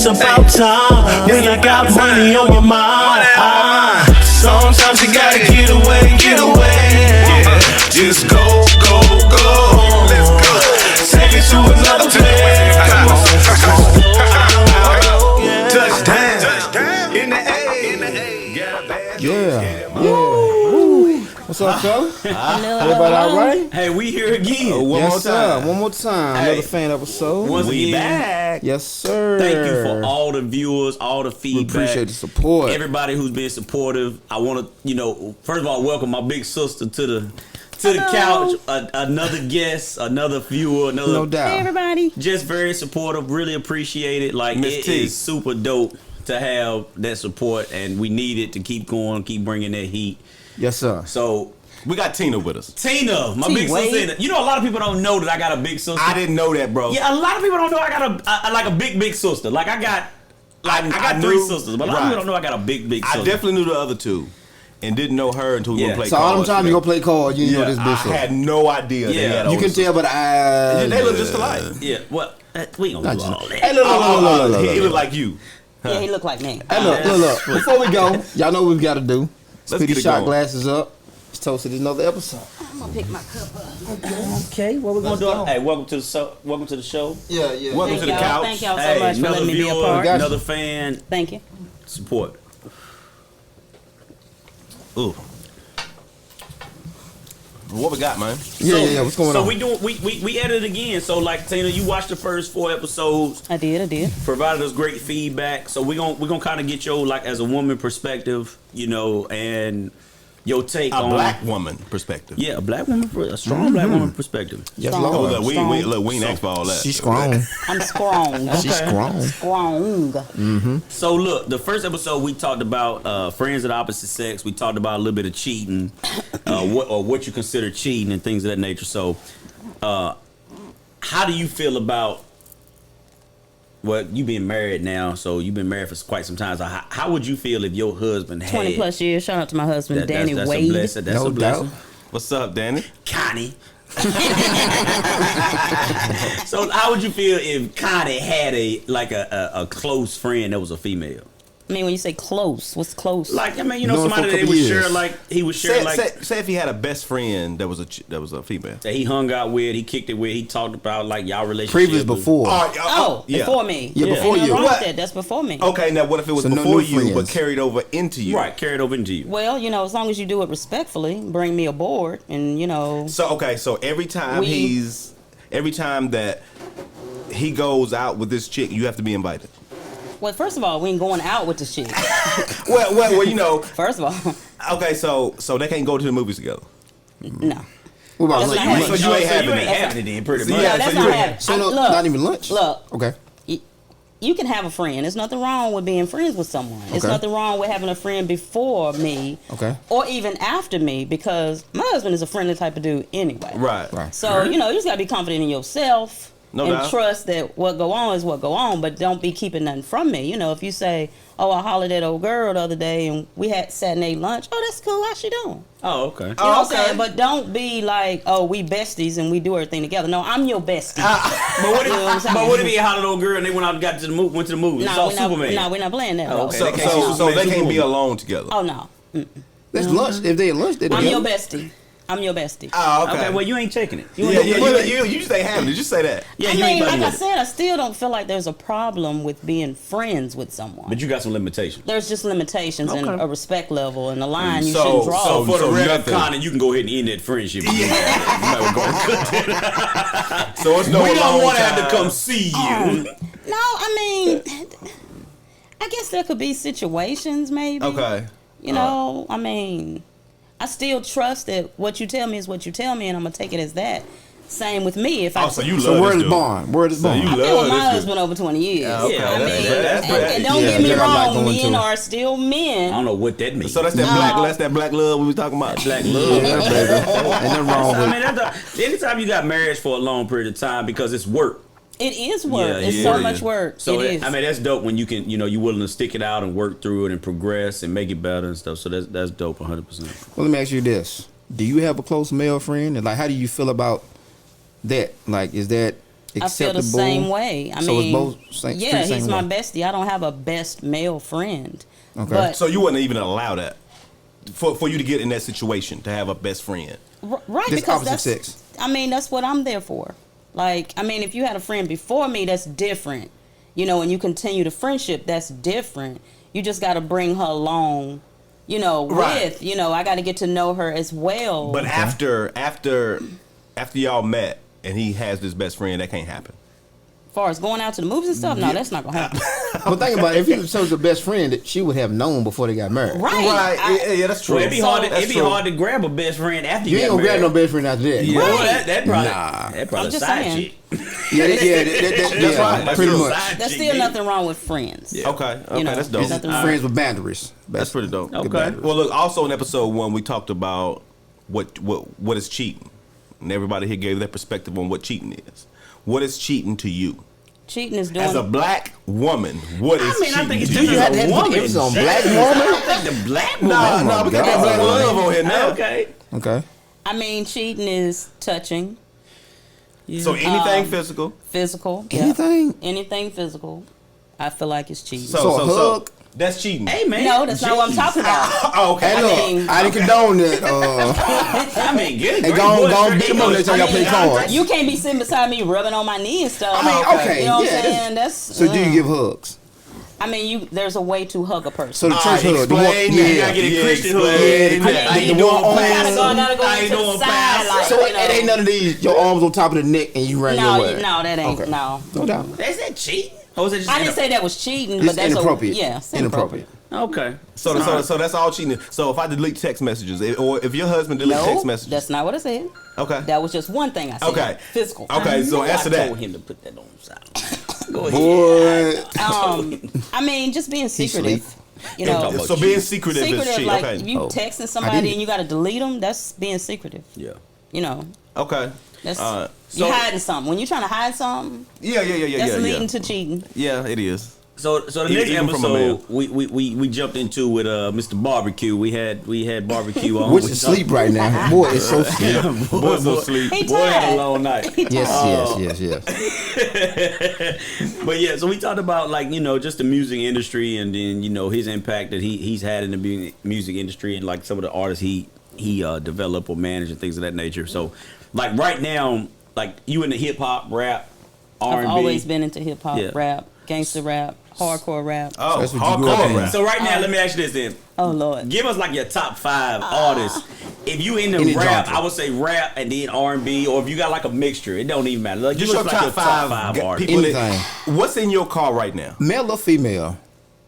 about time when I got money on my mind. Sometimes you gotta get away. Yeah. Just go. Let's go. Take it to another place. Come on. Touchdown. In the A. Yeah. What's up, fella? Everybody all right? Hey, we here again. One more time. Hey. Another fan episode. Once We again, back. Yes, sir. thank you for all the viewers, all the We feedback. appreciate the support. Everybody who's been supportive. I want to, first of all, welcome my big sister to the couch. Another guest, another viewer, another. No doubt. Hey, everybody. Just very supportive. Really appreciate it. Like Miss it T. is super dope to have that support, and we need it to keep going, keep bringing that heat. Yes, sir. So. We got Tina with us. Tina, my big sister. You know, a lot of people don't know that I got a big sister. I didn't know that, bro. Yeah, a lot of people don't know I got a big sister. Like I got three sisters, but a lot of people don't know I got a big sister. I definitely knew the other two, and didn't know her until we were playing. So all them times you go play cards, you know this bitch. I had no idea. Yeah. You can tell by the eyes. They look just alike. Yeah, well, we gonna do all that. Hey, look. He look like you. Yeah, he look like me. Hey, look. Before we go, y'all know what we've got to do. Let's get it shot going. glasses up. Let's toast to another episode. I'm gonna pick my cup up. Okay, what we gonna do? Hey, welcome to the show. Yeah. Welcome to the couch. Thank y'all so Hey, much for another letting me be a viewer, part. another fan. Thank you. Support. Ooh. What we got, man? Yeah. What's going on? So we edited again. So like Tina, you watched the first 4 episodes. I did. Provided us great feedback. So we're gonna kind of get your, like, as a woman perspective, and your take on A black woman perspective. Yeah, a black woman, a strong black woman perspective. Yes, Strong. Lord. Look, we ain't asked for all that. She's strong. I'm strong. She's strong. Strong. So look, the first episode we talked about friends of the opposite sex. We talked about a little bit of cheating, what you consider cheating and things of that nature. So, how do you feel about? Well, you've been married now, so you've been married for quite some time. So how would you feel if your husband had 20 plus years. Shout out to my husband, Danny that's Wade. A blessing. That's No a blessing. doubt. What's up, Danny? Connie. So how would you feel if Connie had a close friend that was a female? I mean, when you say close, what's close? Like, I mean, Known for somebody a that couple would years. share, like, he would share, Say if he had a best friend that was a female. that he hung out with, he kicked it with, he talked about, like, y'all relationship. Previous before. Before me. Yeah, before Ain't you. nothing wrong with that. That's before me. Okay, now what if it was So no before new you but friends. carried over into you? Right, carried over into you. Well, as long as you do it respectfully, bring me aboard, and So every time every time that he goes out with this chick, you have to be invited. Well, first of all, we ain't going out with the shit. Well, First of all, okay, so they can't go to the movies together. no. What about That's lunch? not happening. So you ain't having it. having it then, pretty much. Yeah, that's so not you- happening. So no, Look, not even lunch? Look, Okay. you can have a friend. There's nothing wrong with being friends with someone. There's Okay. nothing wrong with having a friend before me, Okay. or even after me, because my husband is a friendly type of dude anyway. Right. So you just gotta be confident in yourself. No and doubt. trust that what go on is what go on, but don't be keeping nothing from me. If you say, "Oh, I hollered at old girl the other day and we had sat and ate lunch," oh, that's cool. How she doing? Oh, okay. You know what I'm saying? But don't be like, "Oh, we besties and we do everything together." No, I'm your bestie. But what if, You know what I'm saying? but what if he hollered old girl and they went out and went to the movie? It's all Superman. No, we're not playing that. Oh, bro. okay. So They can't see so they Superman, can't be Superwoman. alone together. Oh no, That's lunch. If they at lunch, they're I'm your together. bestie. I'm your bestie. Oh, Okay, well, you ain't checking it. you just ain't having it. Just say that. Yeah, I you ain't mean, like buddy I with it. said, I still don't feel like there's a problem with being friends with someone. But you got some limitations. There's just limitations and Okay. a respect level and a line you So- shouldn't draw. So for the so record, nothing. Connie, you can go ahead and end that friendship. You might go and cut that. So it's no We don't alone want to have to time. come see you. No, I mean, I guess there could be situations maybe. Okay. I mean, I still trust that what you tell me is what you tell me, and I'm gonna take it as that. Same with me. If I Oh, so you So love word this is dude. born. Word is So born. you I've been love with my this dude. husband over 20 years. Yeah, okay, I that's mean, good. That's and good. don't Yeah, get me they got a lot wrong, going men to it. are still I men. don't know what that means. So that's that black love we was talking about. black love. Yeah, baby. Ain't nothing wrong I with mean, anytime you got marriage for a long period of time because it's work. It is work. Yeah, It's yeah, so yeah. much work. So it is. I mean, that's dope when you can, you're willing to stick it out and work through it and progress and make it better and stuff. So that's dope, 100%. Well, let me ask you this: do you have a close male friend, and like, how do you feel about that? Like, is that I feel acceptable. the same way. I So it's mean, both same- yeah, same he's my way. bestie. I don't have a best male friend. Okay. But So you wouldn't even allow that for you to get in that situation to have a best friend. right, This because opposite that's sex. I mean, that's what I'm there for. Like, I mean, if you had a friend before me, that's different. You know, and you continue the friendship, that's different. You just got to bring her along. You know, Right. with, you know, I got to get to know her as well. But after y'all met and he has this best friend, that can't happen. as far as going out to the movies and stuff, no, that's not gonna happen. But think about it, if he was a best friend, that she would have known before they got married. Right. Yeah, that's true. Well, it'd be hard. That's It'd be true. hard to grab a best friend after You you ain't got gonna grab married. no best friend after that. Yeah, Right. well, that probably Nah. that probably I'm just side saying. chick. Yeah, That's right. That's pretty true. much. Side There's chick, still baby. nothing wrong with friends. Yeah. Okay, You know, that's there's dope. nothing wrong. Friends with boundaries. That's pretty dope. Okay. Well, look. Also, in episode 1, we talked about what is cheating, and everybody here gave their perspective on what cheating is. What is cheating to you? Cheating is doing. As a black woman, what is I mean, I cheating think it's to just you? You had to a have woman. emphasis on Shit. black woman? I think the black woman. No, Oh my we got that God. black love on here now. Okay. Okay. I mean, cheating is touching, So anything physical. physical. yeah. Anything? Anything physical. I feel like it's cheating. So a hug? That's cheating. Hey man. no, that's not what I'm Jeez. talking about. Oh, okay. Hey, mean- look, I didn't condone that. I mean, good. Hey, great go on, boy, go on, straight beat them English. up next time y'all play cards. You can't be sitting beside me rubbing on my knee and stuff. I mean, okay, You know what yeah, I'm saying? That's So do you give hugs? I mean, there's a way to hug a person. So the church hug, the one, explain that. You gotta yeah. get a Christian hood. explain Yeah, that. How you the doing, one on- pastor? I gotta go How you to the doing, side, pastor? like, So you it know. ain't none of these. Your arms on top of the neck and you ran your No, way. no, that ain't Okay. no. No doubt. Is that cheating? Or is it just I didn't say that was cheating, It's but that's inappropriate. Yeah, it's Inappropriate. Okay. So that's all cheating. So if I delete text messages, or if your husband delete text No, messages, that's not what I said. okay. That was just one thing I said. Okay. Physical. Okay, so answer I that. told him to put that on the side. Go ahead. Boy. I mean, just being secretive. sleep. You Don't know, talk about So being secretive is secretive, cheating. like Okay. you Oh. texting I somebody did. and you got to delete them. That's being secretive. Yeah. You know, Okay. that's So you hiding something. When you're trying to hide something, yeah, that's leading to cheating. Yeah, it is. So the next Even from a man. episode we jumped into with Mr. Barbecue. We had barbecue on. Which We is talked- sleep right now. Boy, it's so sleep. Boys will sleep. He Boy had a tired. long night. Yes. But yeah, so we talked about like, you know, just the music industry and then, you know, his impact that he's had in the music industry and like some of the artists he developed or managed and things of that nature. So like right now, like you into hip hop, rap, R&B. I've always been into hip hop, Yeah. rap, gangster rap, hardcore rap. Oh, That's what you grew up hardcore in. rap. So right now, let me ask you this then. Oh Lord. Give us like your top 5 artists. If you into Any rap, genre. I would say rap and then R&B, or if you got like a mixture, it don't even matter. Like, Just give your us like top five artists. people. Anything. What's in your car right now? Male or female?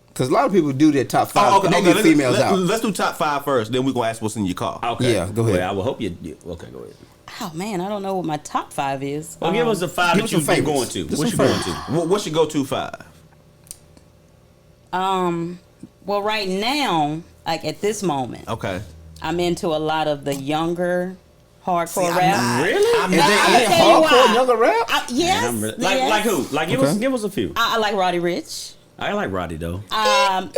Because a lot of people do their top 5 and they leave females out. Let's do top 5 first. Then we're gonna ask what's in your car. Okay. Yeah, go ahead. Well, I will hope you. Okay, go ahead. Oh man, I don't know what my top 5 is. Well, give us the 5 give that us you've some been favorites. going to. Just What you some going favorites. to? What's your go-to 5? Well, right now, like at this moment, Okay. I'm into a lot of the younger hardcore rap. Really? Is there I'ma any tell you hardcore why. younger rap? Yes. I'm really, yes. like who? Like Okay. give us a few. I like Roddy Ricch. I like Roddy though. Yeah,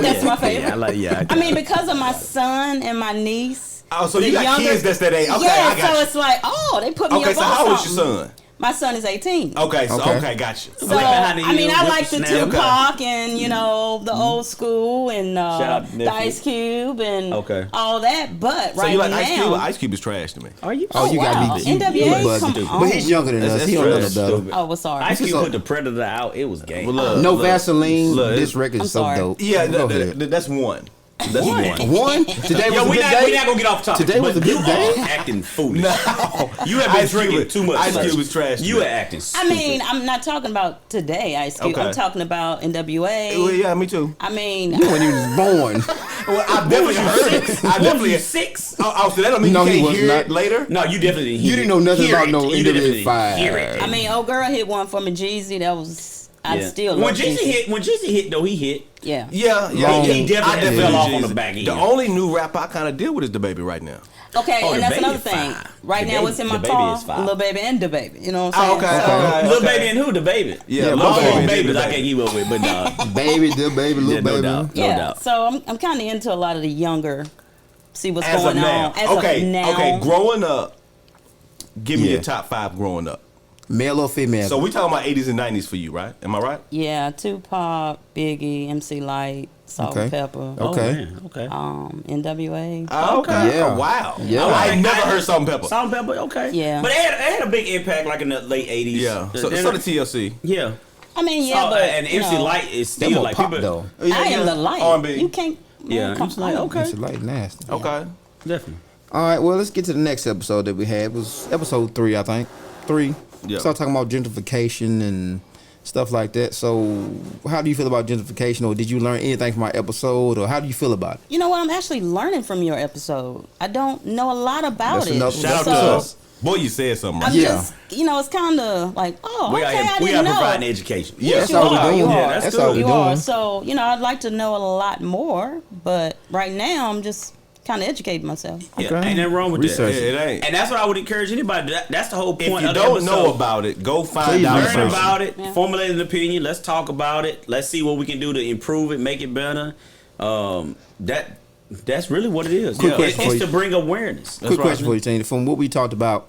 that's my favorite. Yeah, I like I mean, because of my son and my niece. Oh, so you the got kids that's that age. Okay, yeah, I got so you. it's like, oh, they put me Okay, up so on how old is your something. son? My son is 18. Okay, so Okay. okay, got you. So, Like behind the I mean, heel, I whip like the snap. Tupac and, you know, the old school and out to the nephew. Ice Cube and Okay. all that. But So right you like now, Ice Cube? Ice Cube is trash to me. Are you? Oh, you wow. gotta be NWA, buzzing. come But he's on. younger than us. That's He don't know trash. no better. Stupid. Oh, well, sorry. Ice Cube So- put the Predator out. It was gay. Well, look, No look, Vaseline. look, This record I'm is so sorry. dope. Yeah, Go ahead. that's one. That's one. One? Today was Yo, a we're good not day? gonna get off topic. Today was but a good you day? are acting foolish. No. You have been Ice Cube drinking is- too much. Ice sir. Cube is trash to You me. are acting stupid. I mean, I'm not talking about today, Ice Cube. Okay. I'm talking about NWA. Well, yeah, me too. I mean, You when he was born. Well, I definitely heard it. I What was definitely. you, 6? Oh, so that don't mean No, you he can't was hear not. it later? No, you definitely didn't hear You didn't know nothing hear about it. no You definitely NWA hear it. I mean, old girl hit one for me, Jeezy. That was, I Yeah. still when love Jeezy Jeezy. when Jeezy hit though, he hit. Yeah. Yeah, Long- He definitely fell off on the Jeezy. back end. The only new rapper I kind of deal with is the baby right now. Okay, Oh, and the that's baby another is thing. fine. Right The now, baby- what's in my the baby car? is fine. Lil Baby and the Baby. You know what I'm Oh, saying? okay, So, okay. Lil Baby and who? The Baby. Yeah, Lil All Baby, the Baby, babies the I baby. can't keep up with, but Baby, the baby, little yeah, no baby. doubt, no yeah. doubt. So I'm kind of into a lot of the younger. See what's As of going now. on. As Okay, of now. okay. Growing up, give me Yeah. your top 5 growing up. Male or female? So we talking about 80s and 90s for you, right? Am I right? Yeah, Tupac, Biggie, MC Light, Salt and Pepper. Okay. Oh, man. Okay. NWA. Oh, okay. Yeah. Oh, wow. Yeah. I ain't never heard Salt and Pepper. Salt and Pepper, okay. Yeah. But it had a big impact, like in the late 80s. Yeah. So Then- did TLC. Yeah. I mean, yeah, So, but and you MC know, Light is That still more like pop people. though. I am the light. R&B. You can't. Yeah, come MC Light, on. okay. It's light nasty. Okay. Definitely. All right, well, let's get to the next episode that we had. It was episode 3, I think. 3. Yeah. Start talking about gentrification and stuff like that. So, how do you feel about gentrification, or did you learn anything from our episode, or how do you feel about it? You know what? I'm actually learning from your episode. I don't know a lot about That's it. enough. Shout out So, to us. Boy, you said something right. I'm Yeah. just, it's kind of like, oh, We okay, I are didn't know. providing education. Yeah, That's you all we're are, doing. you Yeah, are. that's That's good. all we're You doing. are. So, I'd like to know a lot more, but right now I'm just kind of educating myself. Yeah, Okay. ain't nothing wrong with Research that. It ain't. And that's what I would encourage anybody. That's the whole point If you of the don't episode. know about it, go find Please out. research. Learn about it, Yeah. formulate an opinion. Let's talk about it. Let's see what we can do to improve it, make it better. That's really what it is. Quick question for It's you. to bring awareness. Quick question for you, Tina. From what we talked about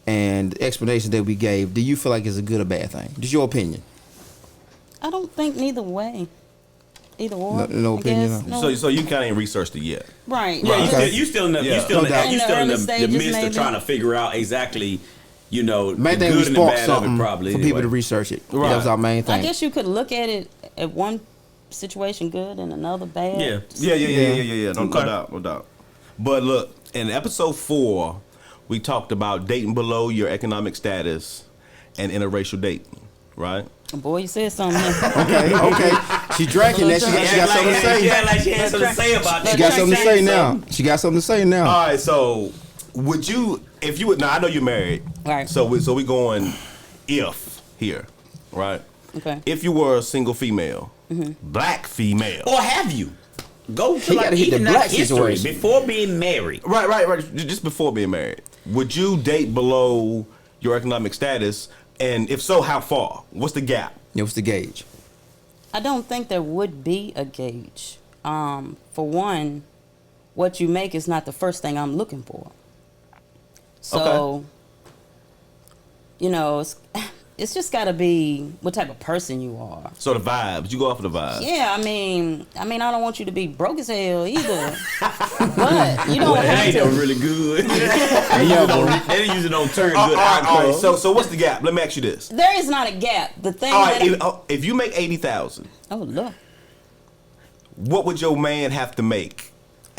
and the explanation that we gave, do you feel like it's a good or bad thing? Just your opinion. I don't think neither way. Either or. No I opinion, guess. no? No. So you kind of ain't researched it yet. Right. Yeah, Okay. you still in the Yeah. you still No doubt. you In the still in early the stages, midst of maybe. trying to figure out exactly, the Main thing we good and the sparked bad of something it. Probably for anyway. people to research it. Right. That was our main I thing. guess you could look at it at one situation good and another bad. Yeah. Yeah. No Okay. doubt. But look, in episode 4, we talked about dating below your economic status and interracial dating, right? Boy, you said something. Okay. She drinking that. She got something to say. Yeah, like she had something to say about She that. got something to say now. She got something to say now. All right, so would you, if you would, now I know you're married, Right. So we going if here, right? Okay. If you were a single female, black female, Or have you? Go to He like gotta hit the even black that history situation. before being married. right, just before being married, would you date below your economic status? And if so, how far? What's the gap? Yeah, what's the gauge? I don't think there would be a gauge. For one, what you make is not the first thing I'm looking for. So, it's just got to be what type of person you are. So the vibes, you go off of the vibes. Yeah, I mean, I don't want you to be broke as hell either. But you don't Well, that have ain't no to. really good. Yeah, They usually don't turn All good right, outcomes. so what's the gap? Let me ask you this. There is not a gap. The thing All right, that if you make 80,000, oh look, what would your man have to make?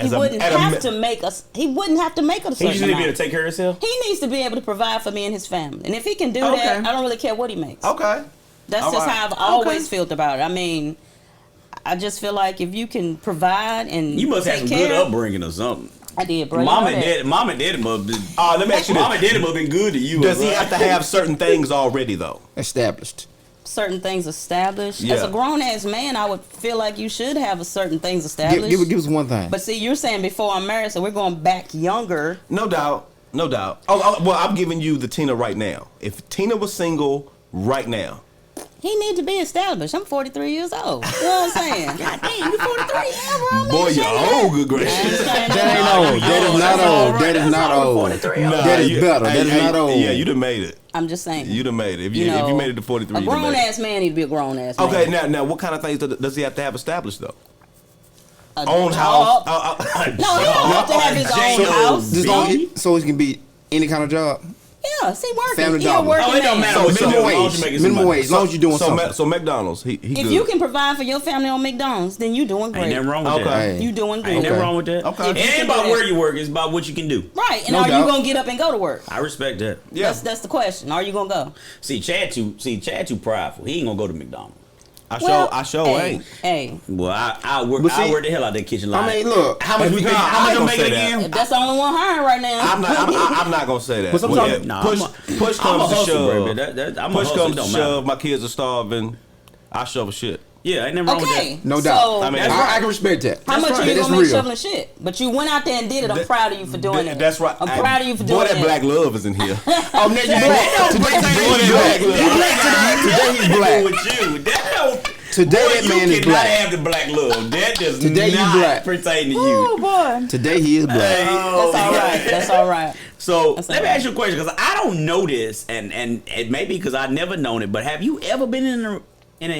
he wouldn't have to make us. He wouldn't have to make a He certain just need to be amount. able to take care of himself. He needs to be able to provide for me and his family. And if he can do Okay. that, I don't really care what he makes. Okay. That's All just right. how I've always felt about it. I mean, I just feel like if you can provide and You must have take some good care, upbringing or something. I did, bro. Mom You and know that. daddy must be. Let me ask you Mom and this. daddy must been good to you. Does he bro. have to have certain things already, though? established. Certain things established. Yeah. As a grown ass man, I would feel like you should have a certain things established. Give us one thing. But see, you're saying before I'm married, so we're going back younger. No doubt. Well, I'm giving you the Tina right now. If Tina was single right now, He need to be established. I'm 43 years old. You know what I'm saying? God damn, you 43? Yeah, bro. man, boy, shit, you're yeah. old, good I gracious. understand That ain't that. old. That is not old. That is not old. That is better. That is not old. Yeah, you done made it. I'm just saying. You done made it. If You you know, made it to 43, a you done grown made it. ass man need to be a grown ass man. Okay, now what kind of things does he have to have established though? A Own job. house. No, he don't have to have his own house. This don't, so it can be any kind of job. Yeah, see, working. Family You're a dollar. working Oh, it don't man. matter. So minimum minimum wage, you wage. making some Minimum money. wage. As long as you're doing something. So McDonald's, he If good. you can provide for your family on McDonald's, then you doing Ain't great. nothing wrong with Okay. that. Hey. You doing Ain't good. nothing wrong with that. Okay. It ain't about where you work. It's about what you can do. Right, and No are doubt. you gonna get up and go to work? I respect that. Yeah. That's the question. Are you gonna go? See, Chad too prideful. He ain't gonna go to McDonald's. I show hey, ain't. Hey, Well, I work But see, the hell out that kitchen line. I mean, look. how much we pay? I How much ain't I'm gonna making say that. again? if that's the only one hiring right now. I'm not gonna say that. But sometimes- Nah, push I'm a comes to hustle, shove. baby. I'm a Push hustle. comes It to don't matter. shove. My kids are starving. I shovel shit. Yeah, ain't nothing wrong Okay, with No doubt. So, I mean, That's I can respect that. how much right. are you That's gonna make real. shoveling shit? But you went out there and did it. I'm That- proud of you for doing it. That's right. I'm proud of you for doing Boy, it. that black love is in here. Oh, now you black. Today he's black. that. Today he's black. With you. That don't. Today Boy, that man you is cannot black. have the black love. That does Today you not black. pertain to Oh you. boy. Today he is black. That's all right. That's all right. So That's let me all right. ask you a question because I don't know this, and it may be because I've never known it. But have you ever been in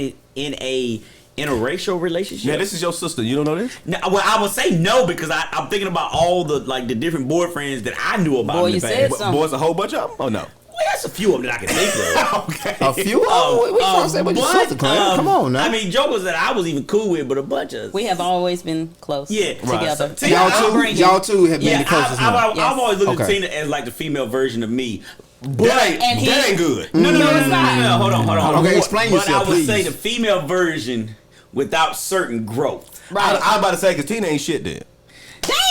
a interracial relationship? Yeah, this is your sister. You don't know this? No, well, I would say no because I'm thinking about all the the different boyfriends that I knew about Boy, in you the said past. something. Boys, a whole bunch of them? Oh, no. Well, there's a few of them that I can think of. Okay. A few? Oh, what you trying to say about your sister, Clarence? Come on now. I mean, jokers that I was even cool with, but a bunch of We have always been close. Yeah, right. Together. So, y'all two have been yeah, the closest. I've now. always looked at Okay. Tina as like the female version of me. But That he- ain't good. no, it's not. No, hold on. Okay, explain but yourself, I would please. say the female version without certain growth. Right. I'm about to say, because Tina ain't shit then.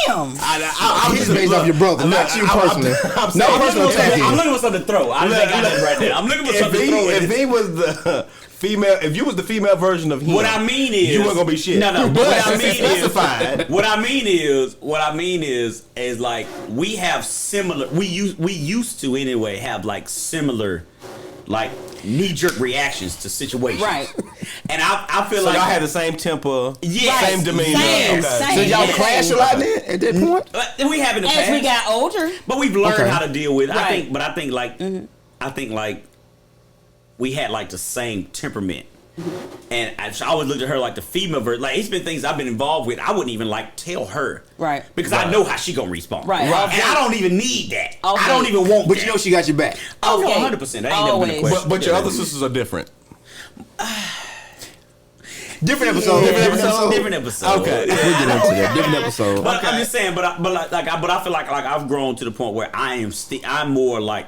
Damn. I'm He's based off your brother, not you personally. I'm No saying- personal attack here. I'm looking for something to throw. I think I got that right there. I'm looking for something to throw. If he was the female, if you was the female version of him, What I mean is, you weren't gonna be shit. No. But What I since it's mean is, specified. what I mean is like we have similar. We used to anyway have like similar, like knee-jerk reactions to situations. Right. And I feel So like y'all had the same temper, Yeah. same demeanor. Same, Okay. same. So y'all Yeah. clash a lot then at that point? we have in the As past, we got older. but we've learned Okay. how to deal with it. Right. I think like we had like the same temperament. And I always looked at her like the female version. Like it's been things I've been involved with. I wouldn't even like tell her, Right. Because I know how she gonna respond, Right. And I don't even need that. I Okay. don't even want. But that. you know she got your back. oh no, Okay. 100%. That ain't never been a Always. question. But your other sisters are different. Different episode. Different episode. Okay. We'll get into that. Different episode. But I'm just saying. But I feel like I've grown to the point where I'm more like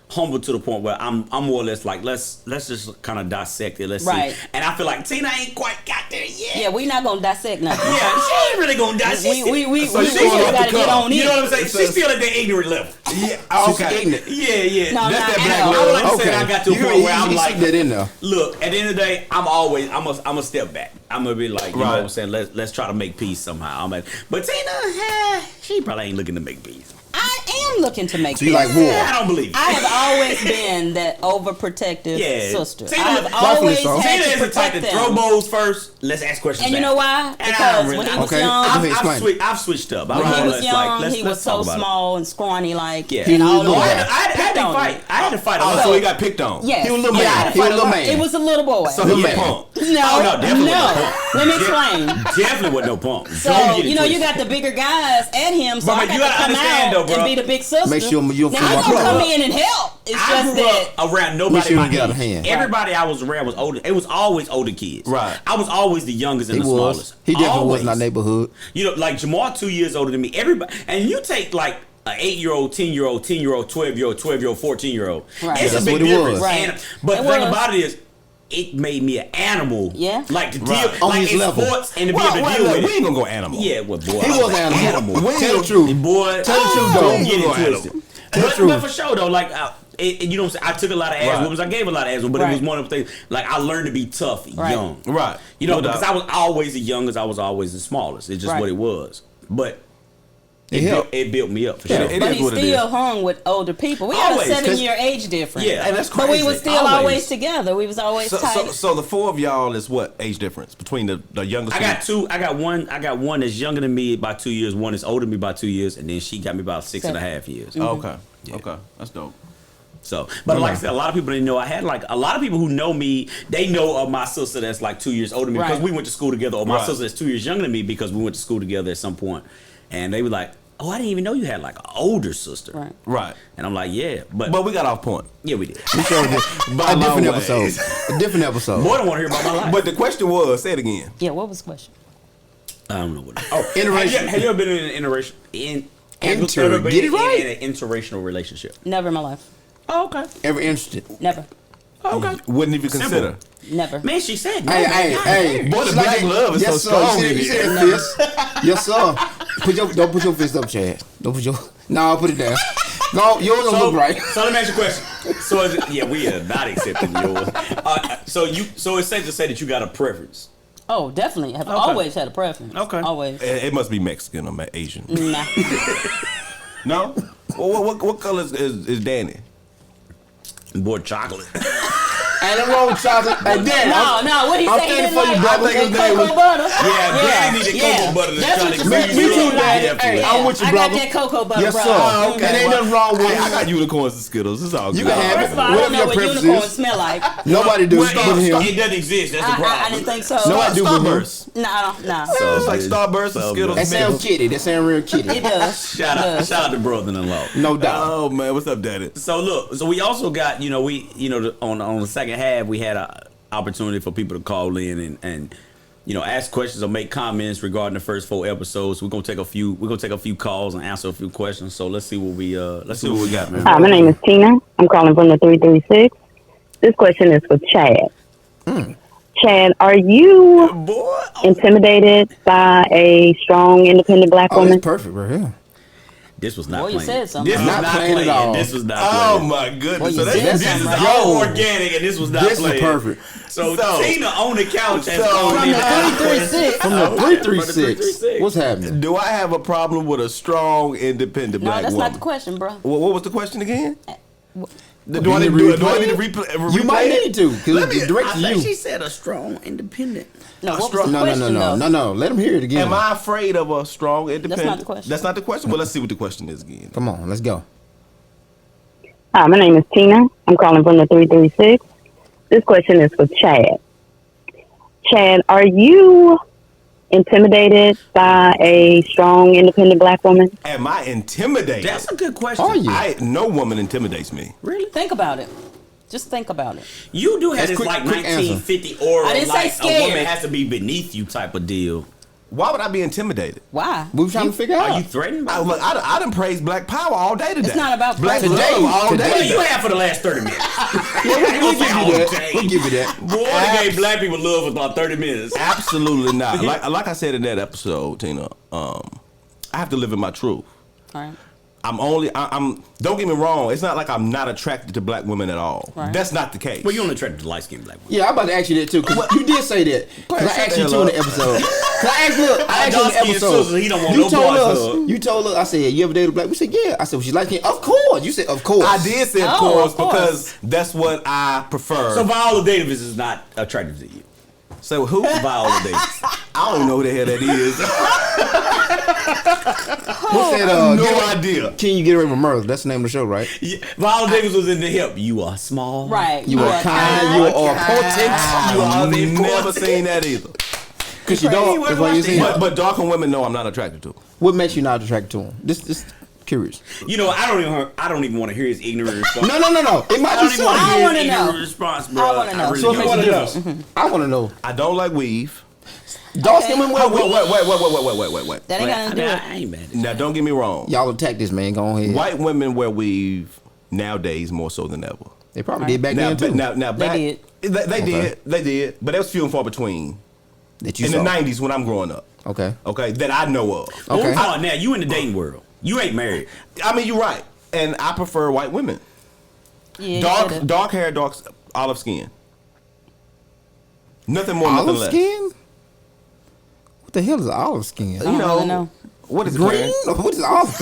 humble to the point where I'm more or less like let's just kind of dissect it. Let's Right. see. And I feel like Tina ain't quite got there yet. Yeah, we not gonna dissect nothing. Yeah, she ain't really gonna dissect We it. So we she's just going off gotta the get cuff. on You it. know what I'm saying? She's still at that ignorant level. Yeah. She's Okay. ignorant. Yeah. No, That's not that at black all. love. I would like to Okay. say I got to a You point where I'm see like, that in there. look, at the end of the day, I'm a step back. I'm gonna be like, you know Right. what I'm saying? Let's try to make peace somehow. But Tina, she probably ain't looking to make peace. I am looking to make So you like peace. war? I don't believe it. I have always been that overprotective Yeah. sister. Tina- I have Rightfully always so. had Tina to is the type protect to throw them. bowls first. Let's ask questions. And you back. know why? And I Because don't when really- he was Okay. young, Go ahead, explain. I've switched up. when I'm he more or was less young, like, he let's was so talk about it. small and scrawny, like Yeah. and all He was of a that. little I had to fight. I had to fight a Oh, lot. so he got picked on. Yes. He was a little Yeah, I man. had to He was a fight little lot. man. It was a little boy. So he Little was man. punk. Oh, no, definitely wasn't no punk. Let me explain. Definitely wasn't no punk. So Don't get it you know you twisted. got the bigger guys at him, so But I got you to gotta come understand, out though, bro. and be the big sister. Make sure you don't now feel I'm like gonna brother. come in and help. It's I just grew that up around We nobody. shouldn't my get out of age. hand. Everybody I was around was older. It was always older kids. Right. I was always the youngest and He the was. smallest. He definitely was Always. in our neighborhood. You know, like JaMar 2 years older than me. Everybody, and you take like an 8-year-old, 10-year-old, 10-year-old, 12-year-old, 12-year-old, 14-year-old. Right. It's That's a big what it difference. was. Right. But It the thing was. about it is, it made me an animal. Yeah. Like to deal, Right. On like his in level. sports and to be Well, able to well, deal look, with we it. ain't gonna go animal. Yeah, well, boy, He I was an animal. Tell the truth. Boy, Tell the truth, don't though. get Go it ahead. twisted. Tell the But truth. for sure though, like you know what I'm saying, I took a lot of ass Right. whoopings. I gave a lot of ass whoopings, but it was Right. one of the things. Like I learned to be tough Right. young, Right. You know, No because doubt. I was always the youngest. I was always the smallest. It's just Right. what it was. But It helped. it built me up for Yeah, sure. it but is he what it still is. hung with older people. We had Always, a 'cause- 7-year age difference. Yeah, and that's But we crazy. was still always together. We was always tight. So the four of y'all is what age difference between the youngest? I got two. I got one that's younger than me by 2 years. One that's older than me by 2 years, and then she got me about 6.5 years. Oh, okay. Yeah. Okay. That's dope. So, but like I said, a lot of people didn't know. I had like a lot of people who know me. They know of my sister that's like 2 years older than me because Right. we went to school together. Or my Right. sister that's 2 years younger than me because we went to school together at some point. And they were like, "Oh, I didn't even know you had like an older sister." Right. Right. And I'm like, "Yeah, but But we got off point. yeah, we did." We showed it. By A long different ways. episode. A different episode. Boy, I don't want to hear about my life. But the question was, say it again. Yeah, what was the question? I don't know what. Oh, Interracial. Have you ever been in an interracial? Inter- ever been get it right. in an interracial relationship? Never in my life. Oh, okay. Ever interested? Never. Okay. Wouldn't even Simple. consider. Never. Man, she said, no, Hey, man. hey, God hey. damn. Boy, the She's black love is yes, so sir. strong You in see it. that fist? Yes, sir. Don't put your fist up, Chad. Don't put your. No, put it down. No, yours don't look right. So let me ask you a question. So is it, yeah, we are not accepting yours. So it's safe to say that you got a preference. Oh, definitely. I've always had a preference. Okay. Always. It must be Mexican or Asian. Nah. No? Well, what color is Danny? Boy, chocolate. Ain't no wrong with chocolate. Hey, Daddy, No, what he I'm say? He standing didn't for you, like brother. that His name was- cocoa butter. Yeah, Daddy need the cocoa butter to That's try what to you Me said. too, You Daddy. like. Hey, I'm with you, I brother. got that cocoa butter, Yes, bro. sir. And ain't nothing wrong with Hey, I it. got unicorns and Skittles. It's all good. You can have First it. of all, I don't Whatever know your what preference unicorns is. smell like. Nobody do. Well, But him. it doesn't exist. That's the problem. I didn't think so. Nobody do but him. Starburst. No. So It's like Starburst and Skittles. That sound kitty. That sound real kitty. It does. Shout out to brother-in-law. No doubt. Oh man, what's up, Daddy? So look, so we also got, on the second half we had a opportunity for people to call in and ask questions or make comments regarding the first 4 episodes. We're gonna take a few calls and answer a few questions. So let's see what we got, man. Hi, my name is Tina. I'm calling from the 336. This question is for Chad. Chad, are you Boy, intimidated by a strong, independent black Oh, woman? it's perfect right here. this was not Boy, you playing. said something. This was Not not playing playing. at all. This was not Oh playing. my goodness! Well, you So said that's This is something, all Yo. organic, and this was not This was playing. perfect. So So- Tina on the couch has So- called From in the and asked 336. From the 336. What's happening? Do I have a problem with a strong, independent No, black that's woman? not the question, bro. What was the question again? Do You I need need to to replay? You might need to, because Let me- it's direct I to think you. she said a strong independent. No, what was strong- the No, question, though? no. Let him hear it again. Am I afraid of a strong, independent? not the question. That's not the question. Well, let's see what the question is again. Come on, let's go. Hi, my name is Tina. I'm calling from the 336. This question is for Chad. Chad, are you intimidated by a strong, independent black woman? Am I intimidated? That's a good question. Are you? No woman intimidates me. Really? Think about it. Just think about it. You do have That's this quick- like quick 1950 aura, I didn't say like a scared. woman has to be beneath you type of deal. Why would I be intimidated? Why? We were trying to figure out. Are you threatened by Look, I done praised Black Power all day today. It's not about Black praising. love Today, all today. day. What do you have for the last 30 minutes? We'll give you that. We'll give you that. Boy, they gave black people love for about 30 minutes. Absolutely not. Like I said in that episode, Tina, I have to live in my truth. All right. I'm don't get me wrong, it's not like I'm not attracted to black women at all. Right. That's not the case. Well, you only attracted to light-skinned black women. Yeah, I'm about to ask you that too, because you did say that. Because I asked you too in the episode. Because I asked you in the dark-skinned episode. sister, he don't want you no told boys us. hug. You told us. I said, you ever dated a black? We said, yeah. I said, well, she's light skinned. Of course. You said, of course. I did say of Oh, course of course. because that's what I prefer. So Viola Davis is not attractive to you. So who? Viola Davis. I don't know who the hell that is. What's that? No idea. Can you get away with murder? That's the name of the show, right? Yeah, Viola Davis was in the hip. You are small. Right. You are kind. You are potent. You are I've never seen that either. Because you don't. That's why you see. But darker women, no, I'm not attracted to. What makes you not attracted to him? Just curious. You know, I don't even want to hear his ignorant response. No. It might I be don't even want to something. I hear wanna his ignorant know. response, bro. I wanna know. really So don't. it makes a difference. I want to know. I don't like weave. Dark skin women wear Oh, weave. wait. That ain't I gonna mean, do I it. ain't mad at Now, don't get me wrong. Y'all attack this man. Go ahead. White women wear weave nowadays more so than ever. They probably did back Now, then too. now, back, did. They did, but that was few and far between. that you In saw. the '90s when I'm growing up, Okay. okay, that I know of. Okay. Oh, now you in the dating world. You ain't married. I mean, you're right, and I prefer white women. Yeah, you said it. Dark hair, olive skin. Nothing more, nothing Olive less. skin? What the hell is olive skin? You don't really know. what is Green? green? What is olive?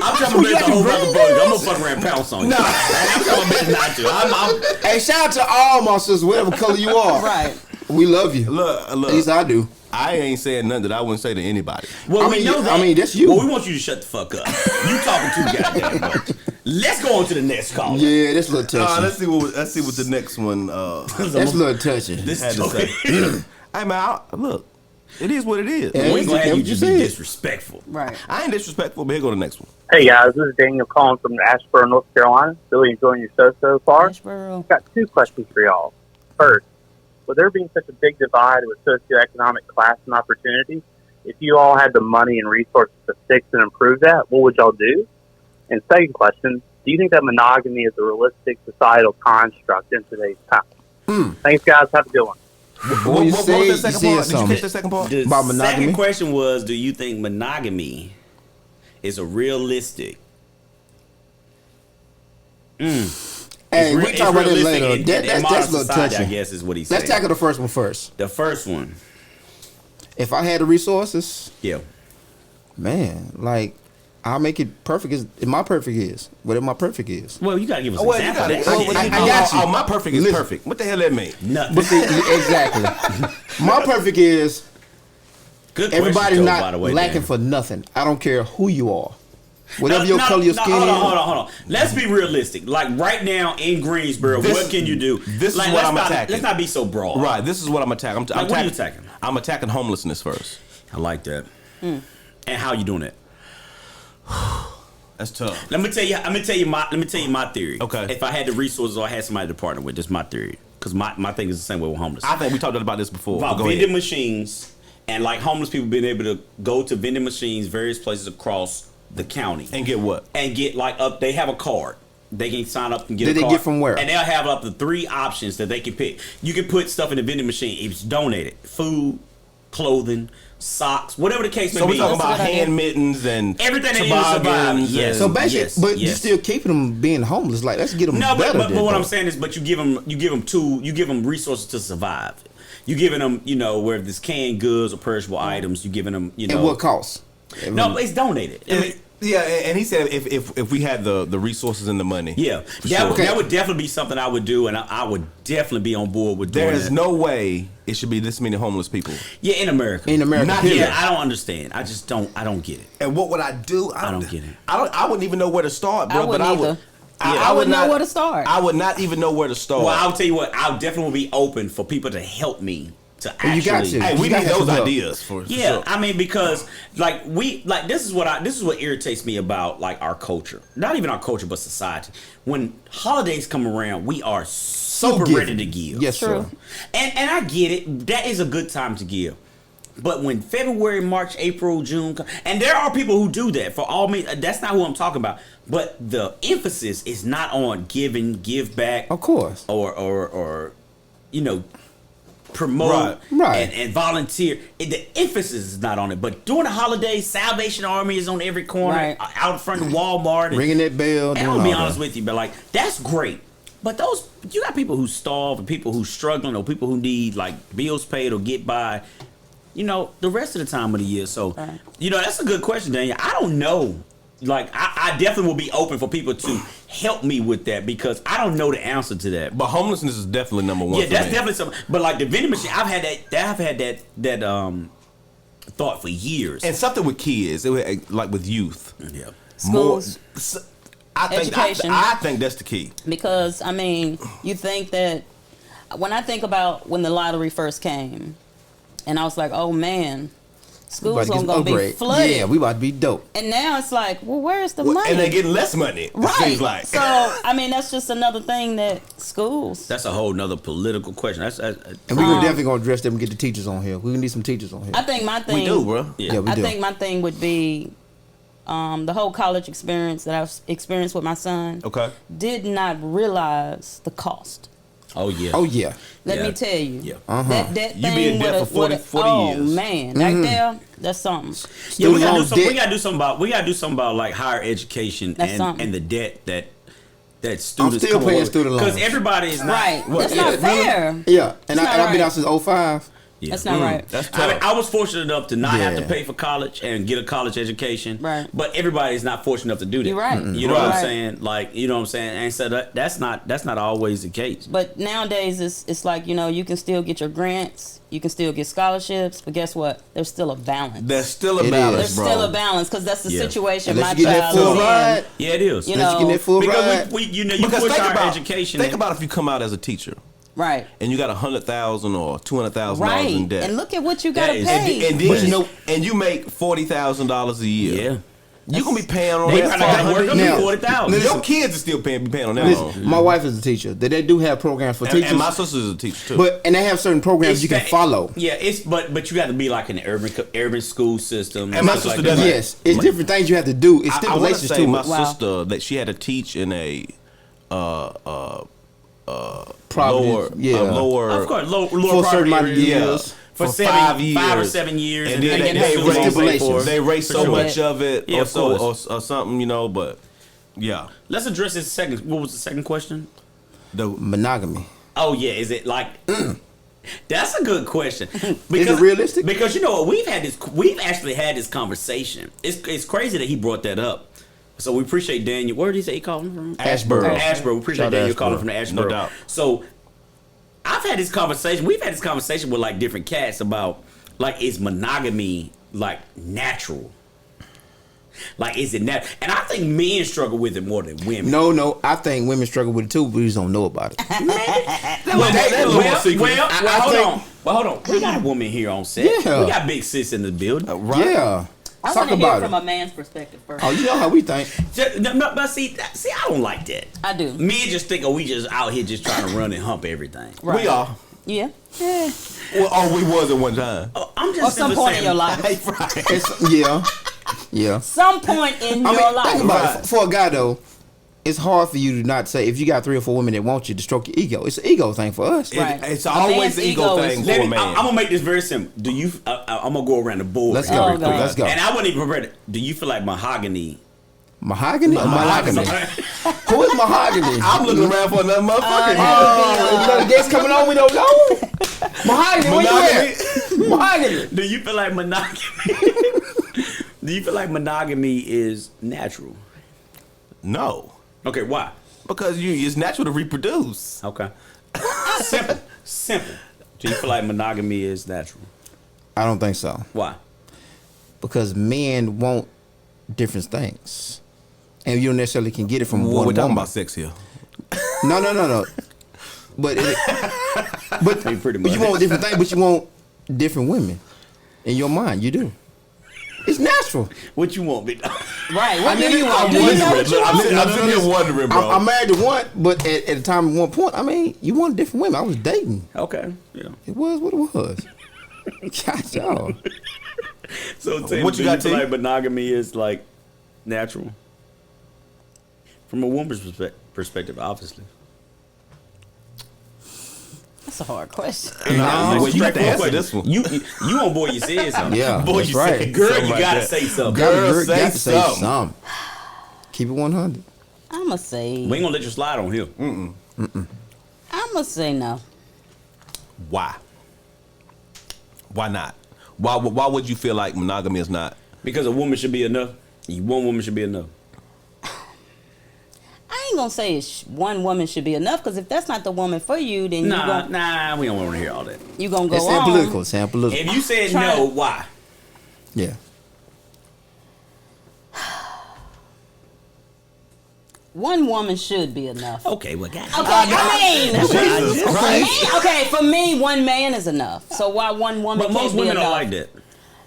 I'm trying to bet the whole record bug. I'm gonna fuck around and pounce on you. Nah. I'm trying to bet not to. I'm Hey, shout out to all my sisters, whatever color you are. Right. We love you. Look, At least I do. I ain't saying nothing that I wouldn't say to anybody. Well, I we mean, know you- that. I mean, that's you. Well, we want you to shut the fuck up. You talking too goddamn much. Let's go on to the next call. Yeah, that's a little touchy. Let's see what the next one That's a little touchy. This had is to say. Hey man, look, it is what it is. Yeah. We ain't gonna have you What you just be said. disrespectful. Right. I ain't disrespectful, but here go the next one. Hey guys, this is Daniel calling from Asheboro, North Carolina. Really enjoying your show so far. Asheboro. Got two questions for y'all. First, with there being such a big divide with socioeconomic class and opportunity, if you all had the money and resources to fix and improve that, what would y'all do? And second question, do you think that monogamy is a realistic societal construct in today's time? Thanks guys, have a good one. What you was said, the second you said part? Did you something. catch the second part? The About monogamy? second question was, do you think monogamy is a realistic? Hey, we It's talk about that realistic later. in That's modern a little society, touchy. I guess is what he said. Let's tackle the first one first. The first one. If I had the resources, Yeah. man, like I'll make it perfect as my perfect is. Whatever my perfect is. Well, you gotta give us an Well, you example. got it. of that. I got you. Oh, my perfect is Listen. perfect. What the hell that mean? Nothing. But see, exactly. My perfect is Good question, everybody's Joe, not by the way, lacking Dan. for nothing. I don't care who you are. Whatever your No, color your no, skin hold is. on. Let's be realistic. Like right now in Greensboro, This- what can you do? this is like, what let's I'm not, attacking. Let's not be so broad. Right. This is what I'm attacking. Like, what are you attacking? I'm attacking homelessness first. I like that. And how you doing it? That's tough. Let me tell you my theory. Okay. If I had the resources or I had somebody to partner with, that's my theory. Because my thing is the same way with homeless. I think we talked about this before. About Go vending ahead. machines and like homeless people being able to go to vending machines, various places across the county, And get what? and get like up. They have a card. They can sign up and get. Did a they card, get from where? And they'll have up to 3 options that they can pick. You can put stuff in the vending machine. It's donated: food, clothing, socks, whatever the case may So be. we're talking That's a about good idea. hand mittens and Everything they use to survive. toboggans Yes. and- So basically, Yes, but you yes. still keeping them being homeless. Like, let's get them No, better. but than what I'm that. saying is, but you give them resources to survive. You giving them, where there's canned goods or perishable items. You giving them, At what cost? No, it's donated. I mean, Yeah, and he said if we had the resources and the money. yeah, For that, sure. that would definitely be something I would do, and I would definitely be on board with doing There is that. no way it should be this many homeless people. Yeah, in America. In America, Not period. here. Yeah, I don't understand. I just don't. I don't get it. And what would I do? I don't get it. I wouldn't even know where to start, bro. I wouldn't but I either. would. I wouldn't know where to start. I would not even know where to start. Well, I'll tell you what. I definitely will be open for people to help me to Well, you got actually. to. hey, we You gotta need have those some help. ideas for Yeah, sure. I mean, because this is what irritates me about like our culture. Not even our culture, but society. When holidays come around, we are super giving. ready to give. Yes, True. sir. And I get it. That is a good time to give. But when February, March, April, June, and there are people who do that. For all me, that's not who I'm talking about. But the emphasis is not on give back, Of course. or promote Right. and volunteer. The emphasis is not on it. But during the holidays, Salvation Army is on every corner, Right. out in front of Walmart. And, Ringing that bell. and doing I'm gonna be all honest that. with you, but like that's great. But you got people who starve and people who struggling or people who need like bills paid or get by, the rest of the time of the year. So, Right. that's a good question, Daniel. I don't know. Like I definitely will be open for people to help me with that because I don't know the answer to that. But homelessness is definitely number one. Yeah, for that's me. definitely something. But like the vending machine, I've had that thought for years. And something with kids, like with youth. Yeah. Schools. I think Education. I think that's the key. Because I mean, you think that when I think about when the lottery first came, and I was like, oh man, schools About are to get gonna be upgrade. flooded. Yeah, we about to be dope. And now it's like, well, where's the money? And they're getting less money. It right. seems like. So I mean, that's just another thing that schools. That's a whole nother political question. That's And we're definitely going to address them and get the teachers on here. We need some teachers on here. I think my thing. we do, bro. Yeah, we I do. think my thing would be the whole college experience that I've experienced with my son. Okay. Did not realize the cost. oh yeah. Oh, yeah. Let Yeah. me tell you. Yeah. That You thing be in debt with for 40 oh years. man, right there, that's something. Yeah, we Student gotta do loan something. debt. We gotta do something about like higher education That's and something. and the debt that students still paying student loans. because everybody is not Right. That's yeah, not really? fair. Yeah. And It's not I've been right. out since 05. Yeah. That's not right. That's I, tough. mean, I was fortunate enough to not have to Yeah. pay for college and get a college education. Right. But everybody is not fortunate enough to do that. You're right. You know what I'm Right. saying? Like, you know what I'm saying? And so that's not always the case. But nowadays it's like, you can still get your grants, you can still get scholarships, but guess what? There's still a balance. There's still a It balance, There's bro. still a balance because that's the Yeah. situation Unless my you get that child full is ride. in. Yeah, it is. You Unless you know, get that full Because ride. you Because push think our about, education. Think about if you come out as a teacher Right. and you got $100,000 or $200,000 Right. in debt. And look at what you gotta is- pay. And then and you make $40,000 a year. Yeah. You gonna be paying on They that probably got to work 500 up Now- to 40,000. Your kids are still be paying on that Listen, loan. my wife is a teacher. They do have programs for teachers. And my sister's a teacher too. and they have certain programs you can It's- follow. Yeah, but you got to be like in the urban school system. And my stuff sister that. does. Yes, it's different things you have to do. It's I want to stipulations say to my it. Wow. sister that she had to teach in a Providence, yeah. lower Of course, lower For a certain property amount of area. years. For for 5 or 7 years, and then then they have raise student loan paid for it. they raise For so sure. much of it, Yeah, or of so course. or something, But yeah, Let's address this second. What was the second question? the Monogamy. Oh yeah, is it like? That's a good question. Is it realistic? Because you know what, we've actually had this conversation. It's crazy that he brought that up. So we appreciate Daniel. Where did he say he called him from? Ashboro. Ashboro. We appreciate Shout out Daniel Ashboro. calling from the Ashboro. No doubt. So I've had this conversation. We've had this conversation with like different cats about like, is monogamy like natural? Like, is it natural? And I think men struggle with it more than women. No, I think women struggle with it too, but we just don't know about it. Hold on. We got a woman here on set. Yeah. We got big sis in the building. Yeah. I Talk want to hear about from it. a man's perspective first. Oh, you know how we think. But see, I don't like that. I do. Men just think, we just out here just trying to run and hump everything. Right. We are. Yeah. Well, we was at one time. I'm just Or some simply point saying, in your life. Yeah. Some point in I your mean, life. think about it. For a guy though, it's hard for you to not say if you got 3 or 4 women that want you to stroke your ego. It's an ego thing for us. Right. It's A always man's the ego ego is- thing for Let a me, man. I'm gonna make this very simple. Do you? I'm gonna go around the board. Let's very go. Oh, God. Let's go. And I wasn't even prepared. Do you feel like mahogany? Mahogany or mahogany? Who is mahogany? I'm looking around for another motherfucker. Another guest coming on, we don't know. Mahogany, where you at? Mahogany. Do you feel like monogamy? Do you feel like monogamy is natural? No, Okay, why? because it's natural to reproduce. Okay. Simple. Do you feel like monogamy is natural? I don't think so. Why? Because men want different things. And you don't necessarily can get it from Well, one we're talking woman. about sex here. No. But Pretty but you want different things, but you want different women. In your mind, you do. It's natural. What you want, big dog? Right. What do you want? I'm Do you know what you want? I'm sitting here wondering, bro. I'm married to one, but at the time, at one point, I mean, you want different women. I was dating. Okay. Yeah. It was what it was. God, y'all. So Tim, What you do got, feel T? like monogamy is like natural? From a woman's perspective, obviously. That's a hard question. Well, you have to answer Question. this one. You on boy, you said something. Yeah, boy, that's you right. said, girl, Something you like gotta that. say something. Girl, Got to say say something. something. Keep it 100. I'm going to say. We ain't gonna let you slide on here. I'm going to say no. Why? Why not? Why would you feel like monogamy is not? Because a woman should be enough. One woman should be enough. I ain't going to say one woman should be enough, because if that's not the woman for you, then Nah, we don't want to hear all that. you going to It's go on. political. It's political. If you said Try no, to- why? Yeah. One woman should be enough. Okay, well, God. Okay, I mean, Jesus Christ. okay, for me, one man is enough. So why one woman But can't most be women enough? don't like that.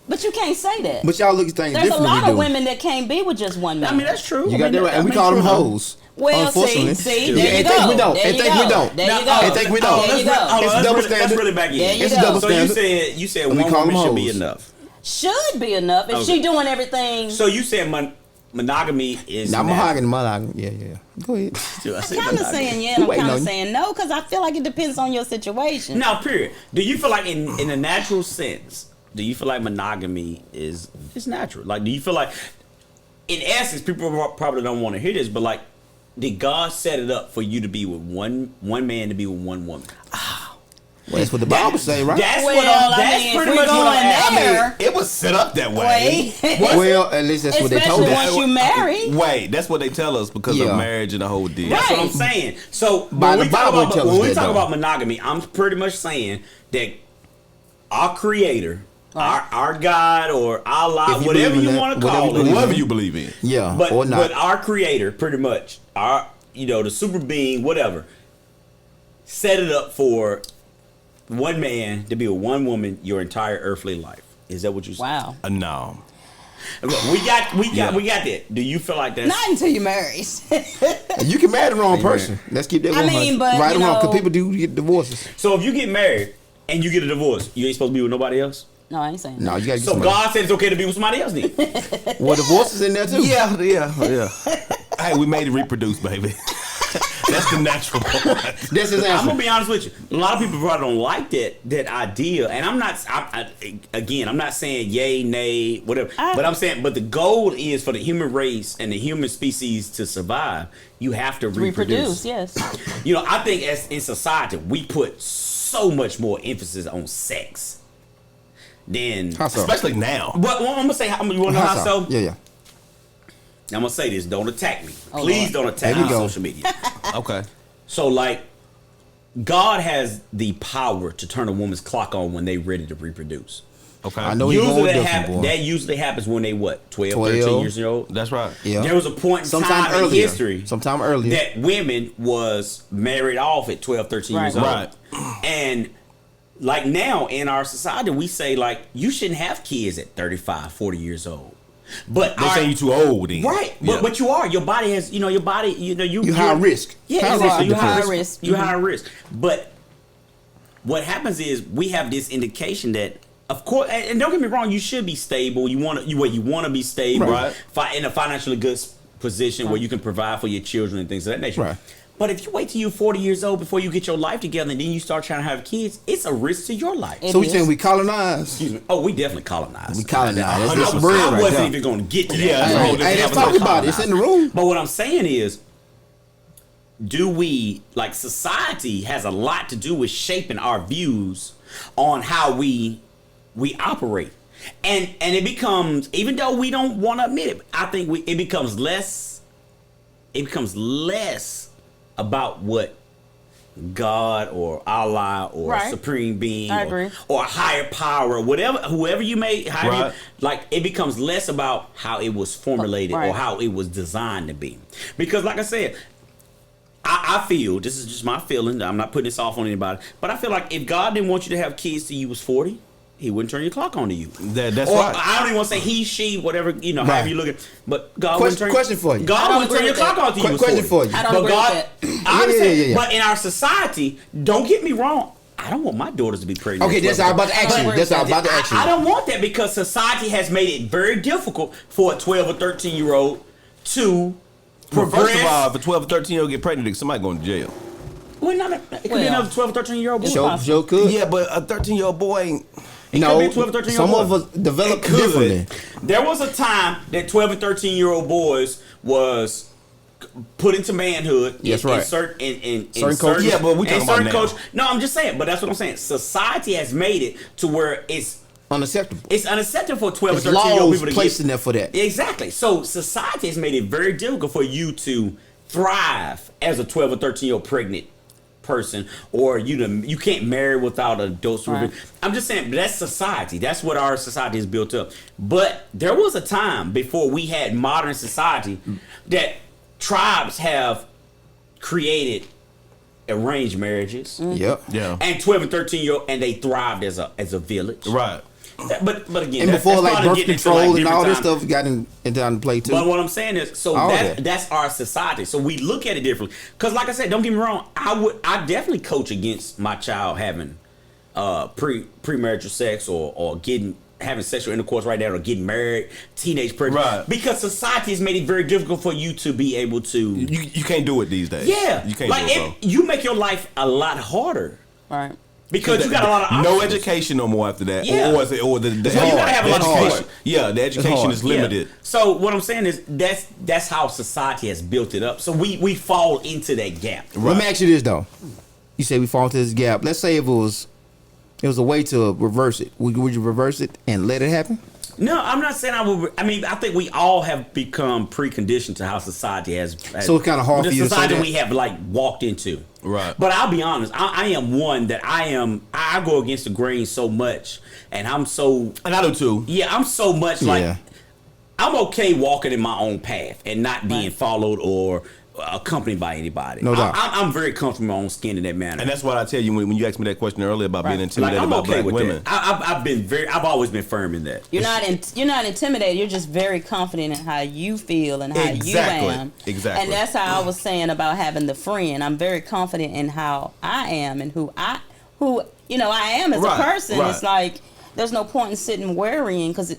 But you can't say that. But y'all look at things There's a differently. lot we of do. women that can't be with just one man. I mean, that's true. You got that right. And we call them hoes. Well, Unfortunately. see, Yeah, there you and go. think we don't. There And you think we go. don't. There you go. And think we don't. There you go. It's double standard. Let's really back in. There you It's go. double So standard. you said And we one call woman them should be hoes. enough. Should be enough if Okay. she doing everything. So you said monogamy is Now, natural. mahogany. Yeah. Go ahead. I said I'm kind of monogamy. saying yeah, and I'm Waiting kind on of you. saying no, because I feel like it depends on your situation. Now, period. Do you feel like in a natural sense, do you feel like monogamy is natural? Like, do you feel like, in essence, people probably don't want to hear this, but like, did God set it up for you to be with one man to be with one woman? Well, that's what the Bible say, right? That's Well, what I that's mean, pretty if much we're what I'm going asking. there- It was set up that way. Wait. Well, at least that's what they told Especially us. once you marry. Wait, that's what they tell us because Yeah. of marriage and the whole deal. That's what I'm Right. saying. So By when the we talk Bible, about it tells us when we that, talk though. about monogamy, I'm pretty much saying that our Creator, our God or Allah, If you whatever believe in you that, want to whatever call you it, believe Whatever in. you believe in. Yeah, but or not. but our Creator, pretty much, our the super being, whatever, set it up for one man to be with one woman your entire earthly life. Is that what you said? Wow. No. We got that. Do you feel like that's Not until you marry. You can marry the wrong person. Let's keep that I 100. mean, but, right you or wrong, because know- people do get divorces. so? If you get married and you get a divorce, you ain't supposed to be with nobody else. No, I ain't saying No, that. you got to get So somebody. God said it's okay to be with somebody else. Then Well, divorce is in there too. Yeah. Hey, we made it reproduce, baby. That's the natural part. That's his I'm answer. gonna be honest with you. A lot of people probably don't like that idea, and I'm not. Again, I'm not saying yay, nay, whatever. But I'm saying, but the goal is for the human race and the human species to survive. You have to reproduce. Yes. You know, I think as in society we put so much more emphasis on sex than. How so? Especially now. But I'm gonna say, you want to know how so? Yeah. I'm gonna say this. Don't attack me. Oh, Please Lord. don't attack There me you on go. social media. Okay. So, like, God has the power to turn a woman's clock on when they're ready to reproduce. Okay. I know you're Usually going that, different, boy. that usually happens when they, what, 12, 12. 13 years old? That's right. Yeah. There was a point in Sometime time in earlier. history Sometime earlier. that women was married off at 12, 13 years old. Right. And, like, now in our society, we say, like, you shouldn't have kids at 35, 40 years old. But They say you too old then. right, Yeah. but you are. Your body has, your body, You high risk. Yeah, High exactly. risk You of high depression. risk. You high risk. But what happens is we have this indication that, of course, and don't get me wrong, you should be stable. You want to be stable, Right. In a financially good position where you can provide for your children and things of that nature. Right. But if you wait till you're 40 years old before you get your life together and then you start trying to have kids, it's a risk to your life. It So we is. saying we colonized? Excuse me. Oh, we definitely colonized. We colonized. That's 100%. some bread I right wasn't there. even going to get to that. Yeah, that's a whole Hey, different let's episode. talk about it. It's in the room. But what I'm saying is, do we, like, society has a lot to do with shaping our views on how we operate. And it becomes, even though we don't want to admit it, I think it becomes less about what God or Allah or Right. supreme being I agree. or a higher power or whatever, whoever you may, Right. like, it becomes less about how it was formulated Right. or how it was designed to be. Because, like I said, I feel, this is just my feeling, I'm not putting this off on anybody, but I feel like if God didn't want you to have kids till you was 40, he wouldn't turn your clock on to you. That's Or right. I don't even want to say he, she, whatever, Right. however you look at, but God wouldn't turn Question for you. I God don't wouldn't turn agree your with clock that. on till you was Question 40. for you. I don't But agree God, with that. I understand. Yeah. But in our society, don't get me wrong, I don't want my daughters to be pregnant. Okay, that's what I was about to ask you. That's what I was about to ask you. I don't want that because society has made it very difficult for a 12 or 13-year-old to Well, progress. first of all, if a 12 or 13-year-old get pregnant, somebody going to jail. Well, it could be Well, another 12 or 13-year-old boy. Joe could. Yeah, but a 13-year-old boy ain't. could No, be a 12 or 13-year-old some of boy. us develop It could. differently. There was a time that 12 and 13-year-old boys was put into manhood. That's in right. certain coaches. Yeah, but we talking about now. No, I'm just saying. But that's what I'm saying. Society has made it to where it's Unacceptable. unacceptable for 12 There's or 13-year-old laws people to placed get. in there for that. Exactly. So society has made it very difficult for you to thrive as a 12 or 13-year-old pregnant person, or you can't marry without an adult supervision. Right. I'm just saying that's society. That's what our society is built up. But there was a time before we had modern society that tribes have created arranged marriages. Yep. Yeah. And 12 and 13-year-old, and they thrived as a village. Right. But again, And before that's like probably birth getting into, control like, and all different this times. stuff got into play too. But what I'm saying is, so All that. that's our society. So we look at it differently. Because, like I said, don't get me wrong, I definitely coach against my child having premarital sex or having sexual intercourse right now or getting married, teenage pregnant. Right. Because society has made it very difficult for you to be able to. You can't do it these days. Yeah, You can't like do it, bro. you make your life a lot harder Right. because you got a lot of no options. education no more after that. Yeah. Or the So you gotta have a lot of education. support. Yeah, the education hard. is limited. Yeah. So what I'm saying is that's how society has built it up. So we fall into that gap. Let me ask you this though. You say we fall into this gap. Let's say it was a way to reverse it. Would you reverse it and let it happen? No, I'm not saying I would. I mean, I think we all have become preconditioned to how society has. So it's kinda hard the for you to say society that? we have like walked into. Right. But I'll be honest. I am one that I go against the grain so much, and I'm so. And I do too. Yeah, I'm so much like. Yeah. I'm okay walking in my own path and not being followed or accompanied by anybody. No doubt. I'm very comfortable in my own skin in that manner. And that's what I tell you when you asked me that question earlier about being Like, intimidated I'm by okay black with women. that. I've always been firm in that. You're not intimidated. You're just very confident in how you feel and how Exactly. you am. Exactly. And that's how I was saying about having the friend. I'm very confident in how I am and who I am as Right, a person. right. It's like there's no point in sitting worrying because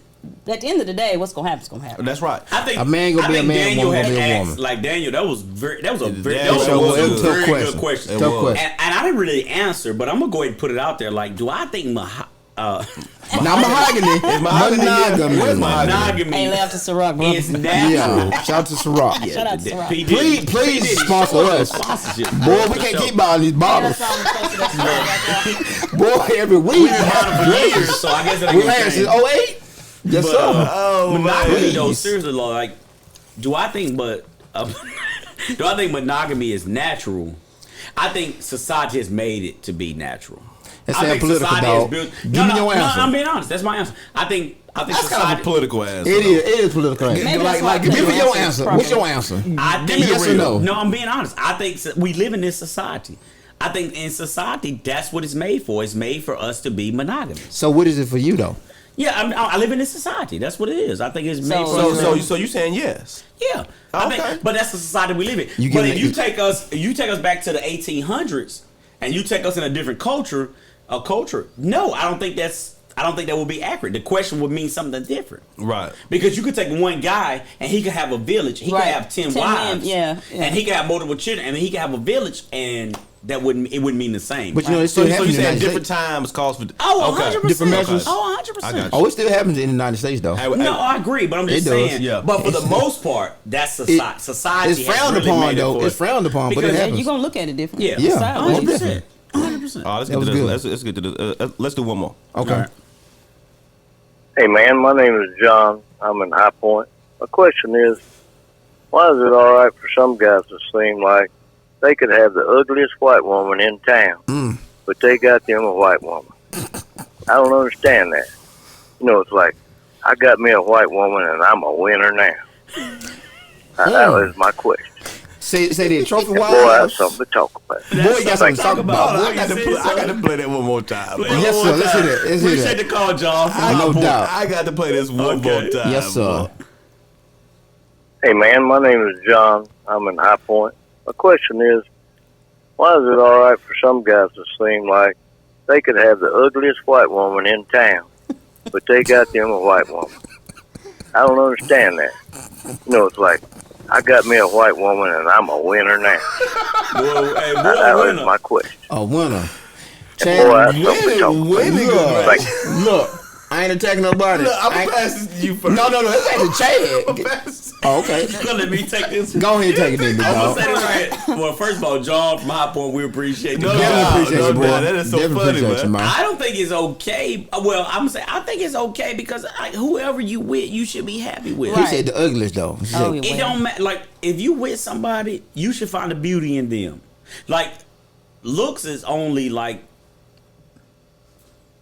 at the end of the day, what's gonna happen is gonna happen. That's right. I think A man gonna be a man, Daniel woman had gonna be a asked, woman. like Daniel, that was a very That was a very tough good question. Tough question. And I didn't really answer, but I'm gonna go ahead and put it out there. Like, do I think Now mahogany. Monogamy. Where's mahogany? monogamy Hey, laugh to Ciroc, bro. is natural? Yeah. Shout out to Ciroc. Shout out to Ciroc. P. Diddy. Please P. Diddy, sponsor show us. Sponsorship. Boy, we can't keep buying these Hey, bottles. that's all I'm supposed to that's Boy, every week. We've been buying for years, so I guess it ain't We gonna had change. since 08. Yes, But, sir. monogamy though, please. seriously, like, do I think monogamy is natural? I think society has made it to be natural. That I sound think political, society dog. has built. Give No, me your answer. I'm being honest. That's my answer. I think That's society. kind of a political answer. It is political. Maybe that's Like, why give me political your answers answer. What's your answer? I Give think me yes or no. No, I'm being honest. I think we live in this society. I think in society, that's what it's made for. It's made for us to be monogamous. So what is it for you though? Yeah, I live in this society. That's what it is. I think it's made for us. So you saying yes? Yeah, I Okay. think, but that's the society we live in. You But give if me- you take us back to the 1800s, and you take us in a different culture, no, I don't think that would be accurate. The question would mean something different. Right. Because you could take one guy and he could have a village. He Right. could have 10 10 men, wives. yeah. And he could have multiple children. And he could have a village, and it wouldn't mean the same. But you know, it's So still you happening in the saying United different States. times calls for Oh, 100%. Different measures. Oh, 100%. I got you. Oh, it still happens in the United States though. No, I agree, but I'm just It does, saying. yeah. But for the most part, that's society. Society It's frowned has really upon made it though. for It's us. frowned upon, but it Because happens. You're gonna look at it different. Yeah, Yeah, Society. 100%. 100%. Oh, let's That get was to this. good. Let's get to this. Let's do one more. Okay. All right. Hey man, my name is John. I'm in High Point. My question is, why is it all right for some guys to seem like they could have the ugliest white woman in town, but they got them a white woman? I don't understand that. You know, it's like, I got me a white woman and I'm a winner now. That is my question. Say the trophy Boy, I have wives. something to talk about. Boy, you got something to talk about. Boy, I got to play that one more time. bro. Yes, sir. Let's hear that. Let's hear Appreciate that. the call, John. No doubt. I got to play this one more time. Yes, sir. bro. Hey man, my name is John. I'm in High Point. My question is, why is it all right for some guys to seem like they could have the ugliest white woman in town, but they got them a white woman? I don't understand that. You know, it's like, I got me a white woman and I'm a winner now. That is my question. A winner. Boy, I have something to talk about. Look, Thank you. look, I ain't attacking nobody. Look, I'm I going to ain't- pass this to you first. No, it's actually Chad. Oh, okay. Let me take this. Go ahead and take it then, big I'm dog. gonna say this right. Well, first of all, John from High Point, we appreciate the No call. doubt. Definitely appreciate you, boy. That is so Definitely funny, appreciate you, man. man. I don't think it's okay. Well, I'm gonna say I think it's okay because whoever you with, you should be happy with. He Right. said the ugliest though. He said, Oh, yeah. It don't matter. Like if you with somebody, you should find the beauty in them. Like looks is only like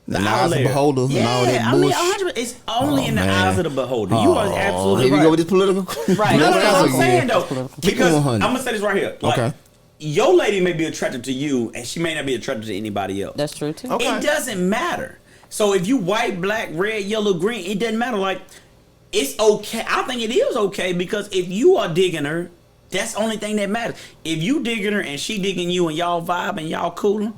the eyes of beholders and all that I mean, bullshit. 100. It's only in the man. eyes of the beholder. You are absolutely Here we right. go with this political. Right. No, that's what I'm again. saying though. Keep Because it I'm 100. gonna say this right here. Like, Okay. your lady may be attracted to you, and she may not be attracted to anybody else. That's true too. Okay. It doesn't matter. So if you white, black, red, yellow, green, it doesn't matter. Like it's okay. I think it is okay because if you are digging her, that's the only thing that matters. If you digging her and she digging you and y'all vibe and y'all cool.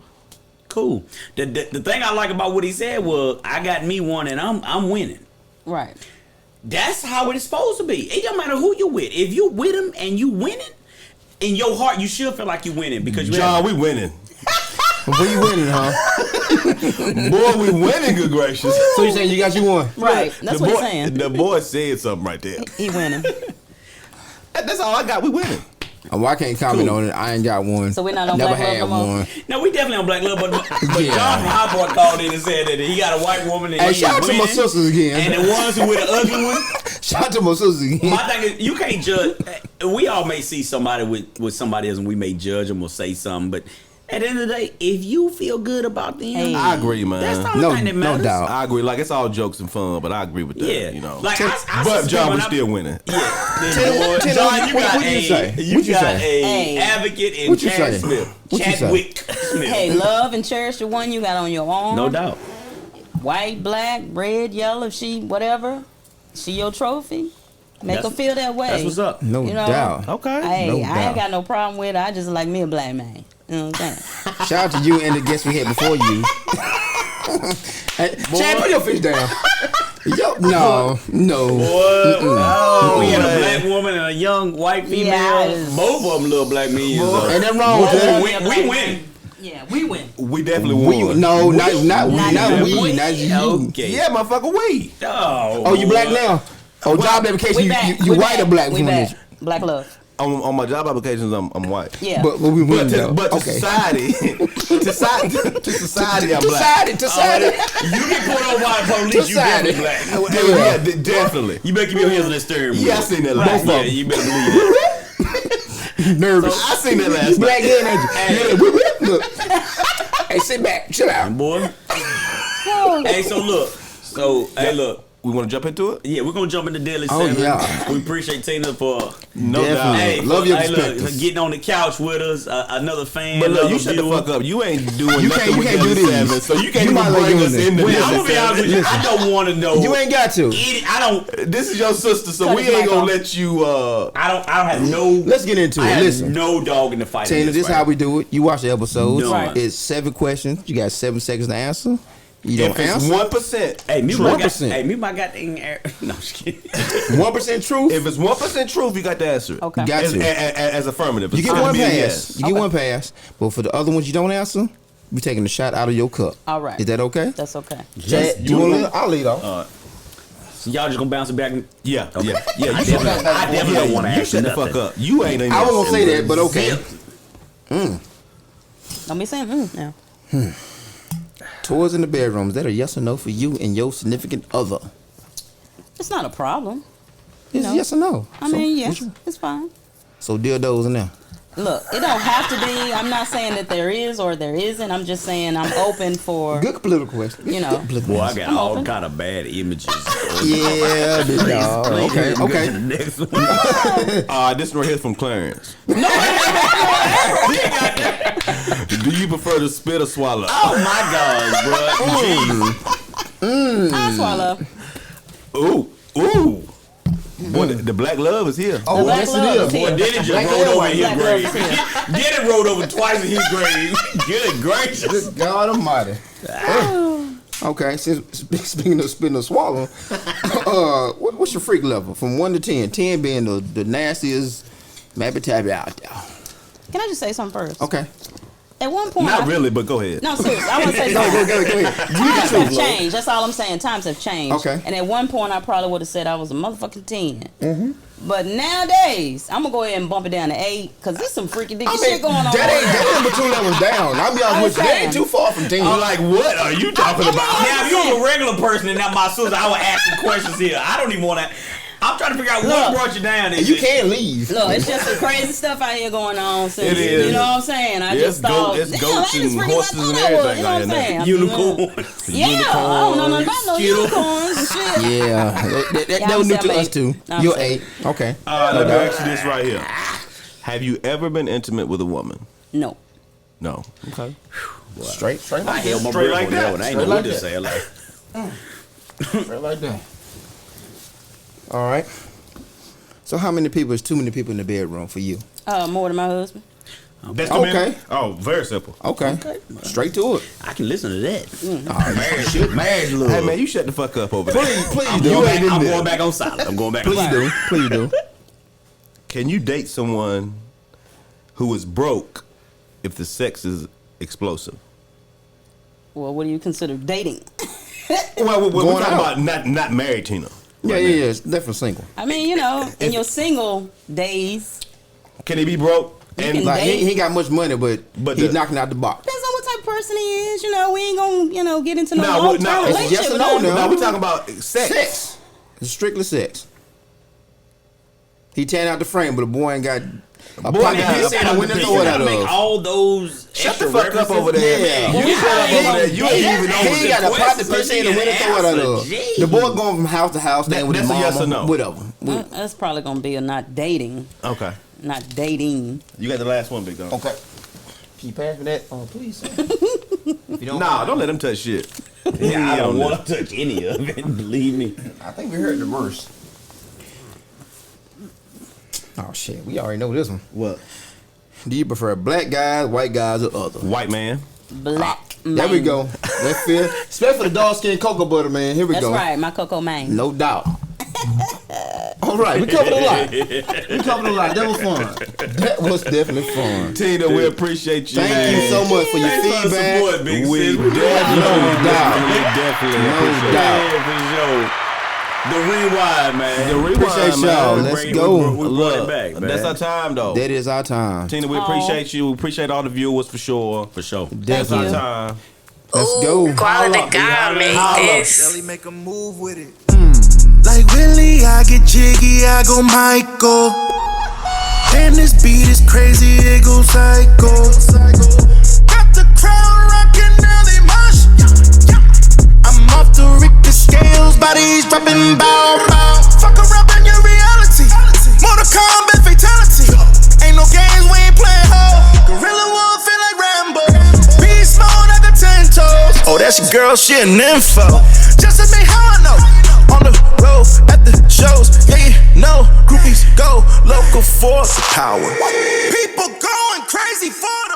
The thing I like about what he said was I got me one and I'm winning. Right. That's how it's supposed to be. It don't matter who you with. If you with him and you winning, in your heart you should feel like you winning because you John, we winning. Where you winning, huh? Boy, we winning, good gracious. So you saying you got you one? Right. That's the what boy, he's saying. The boy said something right there. He winning. That's all I got. We winning. Oh, well, I can't comment on it. I ain't got one. So we're not on Never Black Love had no more? one. No, we definitely on Black Love, but Yeah. John from High Point called in and said that he got a white woman and Hey, he's shout out to my winning, sisters again. and the ones who with the ugly one. Shout out to my sisters again. My thing is, you can't judge. We all may see somebody with somebody else, and we may judge them or say something, but at the end of the day, if you feel good about them, Hey. I agree, man. that's the only No- thing that no matters. doubt. I agree. Like it's all jokes and fun, but I agree with that. Yeah, You know. like I but suspect John, when we I- still winning. Yeah, Tell John, us, you what got you a say? you What you got say? a Hey. advocate in What you Chad say? Smith, What you say? Chadwick Smith. Hey, love and cherish the one you got on your arm. No doubt. White, black, red, yellow, she whatever. She your trophy. Make her That's- feel that way. That's what's up. No You know? doubt. Okay. Hey, No I doubt. ain't got no problem with it. I just like me a black man. You know what I'm saying? Shout out to you and the guests we had before you. Hey, Chad, put your fish down. Yo, no. We had a black woman and a young white female. Yes. Both of them little black men. Ain't that wrong with that? We win. Yeah, we win. We definitely won. No, not we, not we. you. Okay. Yeah, motherfucker, we. Oh, you black now? Oh, job application, you white or black? We back. Black love. On my job applications, I'm white. Yeah. But we win though. But to society, to society, I'm black. To society. You get pulled over by the police, you definitely black. Yeah, definitely. You better keep your hands on that steering wheel. Yeah, I seen that Right. last Yeah, night. you better believe it. Nervous. I seen that last Black night. in, ain't you? Look. Hey, sit back. Chill out. Boy. Hey, so look. Hey, look. We want to jump into it? Yeah, we're gonna jump into Daily Oh, 7. yeah. We appreciate Tina for No doubt. hey, Love your look, perspectives. getting on the couch with us. Another fan. But look, another you shut the viewer. fuck up. You ain't doing You nothing can't- you with can't do Daily these. 7, so you can't You might even like bring doing us this. into Well, this. I'm gonna be honest with you. I don't want to know. You ain't got to. I don't. This is your sister, so Cut we his ain't mic gonna off. let you. I don't have no. Let's get into I it. have Listen. no dog in the fight. Tina, in this is right? how we do it. You watch the episodes. No. Right. It's 7 questions. You got 7 seconds to answer. You don't If it's answer. 1%, Hey, mute my 1%. Hey, mute my goddamn air. No, I'm just kidding. 1% truth. if it's 1% truth, you got to answer it. Okay. Got As, to. as affirmative. You It's get gotta one be a pass. yes. You get one pass. But for the other ones you don't answer, we taking a shot out of your cup. All right. Is that okay? That's okay. Chad, you want to lead? I'll lead off. So y'all just gonna bounce it back? Yeah, Okay. yeah. I definitely don't want to You ask shut the nothing. fuck up. You ain't even. I was gonna say that, but okay. Don't be saying now. Toys in the bedroom. Is that a yes or no for you and your significant other? It's not a problem. It's No. yes or no. I mean, yes, it's fine. So dildos in there. Look, it don't have to be. I'm not saying that there is or there isn't. I'm just saying I'm open for. Good political question. You know. Good political Boy, I question. got all open. kind of bad images. Yeah, big dog. Okay, Go to okay. the next one. This one right here is from Clarence. Do you prefer to spit or swallow? Oh my God, bro. I swallow. Ooh, ooh. Boy, the black love is here. Oh, Black yes love it is is. here. Boy, Denny just Black rolled and over white. in his Black grave. love is here. Denny rolled over twice in his grave. Good gracious. Good God Almighty. Okay, since speaking of spitting or swallowing, what's your freak level from 1 to 10? 10 being the nastiest mabby tabby out there. Can I just say something first? Okay. At one point, Not really, but go ahead. No, seriously, I want to say Go something. ahead. Times have changed. That's all I'm saying. Times have changed. Okay. And at one point, I probably would have said I was a motherfucking 10. Mm-hmm. But nowadays, I'm gonna go ahead and bump it down to 8 because there's some freaky dicky shit going on. That ain't but 2 levels down. I'll be honest with you. That ain't too far from 10. I'm like, what are you talking about? Now, if you was a regular person and not my sister, I would ask some questions here. I don't even want to. I'm trying to figure out what Look. brought you down. And you can't leave. Look, it's just some crazy stuff out here going on. Since, It is. You know what I'm saying? I Yeah, just thought, it's damn, goats I ain't as and freaky as I horses and thought I was. everything You know what I'm out here. saying? Unicorn. Yeah, I don't know nothing about no unicorns and shit. Yeah, that was new to us too. I'm You're saying. 8. Okay. Let me ask you this right here. Have you ever been intimate with a woman? No. No. Okay. Straight I like held my Straight breath like on that. that one. I ain't Straight know what like to that. say. Like, Straight like that. All right. So how many people is too many people in the bedroom for you? More than my husband. That's Okay. Oh, very simple. Okay. Straight to it. I can listen to that. Marriage love. Hey man, you shut the fuck up over there. Please I'm, do. going back on silent. I'm going back on Please silent. do. Please do. Can you date someone who is broke if the sex is explosive? Well, what do you consider dating? Well, we're Going talking out. about not married, Tina. Yeah. It's definitely single. I mean, you know, in your single days, Can he be broke? can And Like date. he ain't got much money, but he's the- knocking out the box. depends on what type of person he is. You know, we ain't gonna, you know, get into no No, long-term no, it's relationship yes or with no him. now. now we're talking about sex. Sex. It's strictly sex. He tearing out the frame, but the boy ain't got a Boy, pocket now, piece in the window You throw it gotta out make of. all those Shut extra the fuck up references. over there. Yeah. You shut up over there. You ain't even He over ain't there. got a pocket questions piece in the he window can throw it out answer. of. Jeez. The boy going from house to house, staying with his That's a mama, yes or no? whatever. That's probably gonna be a not dating, Okay. not dating. You got the last one, Big Dog. Okay. Can you pass me that? Oh, please. If you don't Nah, don't let him touch shit. Yeah, I don't on want to touch any of it. Believe me. I think we heard the verse. Oh shit, we already know this one. What? Do you prefer black guys, white guys, or other? White man. Black. There we go. That's fair. Especially for the dog skin cocoa butter, man. Here we That's go. right, my cocoa main. No doubt. All right, we covered a lot. That was fun. That was definitely fun. Tina, we appreciate you. Thank you so much for your feedback. Support, big We sis. definitely No doubt. Yeah, for sure. The rewind, man. The rewind, Appreciate man. y'all. We Let's bring- go. We brought Look, it back, man. that's our time, though. That is our time. Tina, we appreciate you. We appreciate all the viewers for sure. For sure. That's Definitely. our time. Let's go. Quality God made this. Ellie make a move with it. Like Willie, I get jiggy, I go Michael. Damn, this beat is crazy, it goes psycho. Got the crowd rocking early march. I'm off the Richter scales, bodies dropping bow bow. Fuck around in your reality. Mortal Kombat fatality. Ain't no games, we ain't playing hoe. Gorilla Wolf feel like Rambo. Beast mode, I got 10 toes. Oh, that's your girl, she an info. Just admit how I know. On the road, at the shows, yeah, you know, groupies go local for the power. People going crazy for the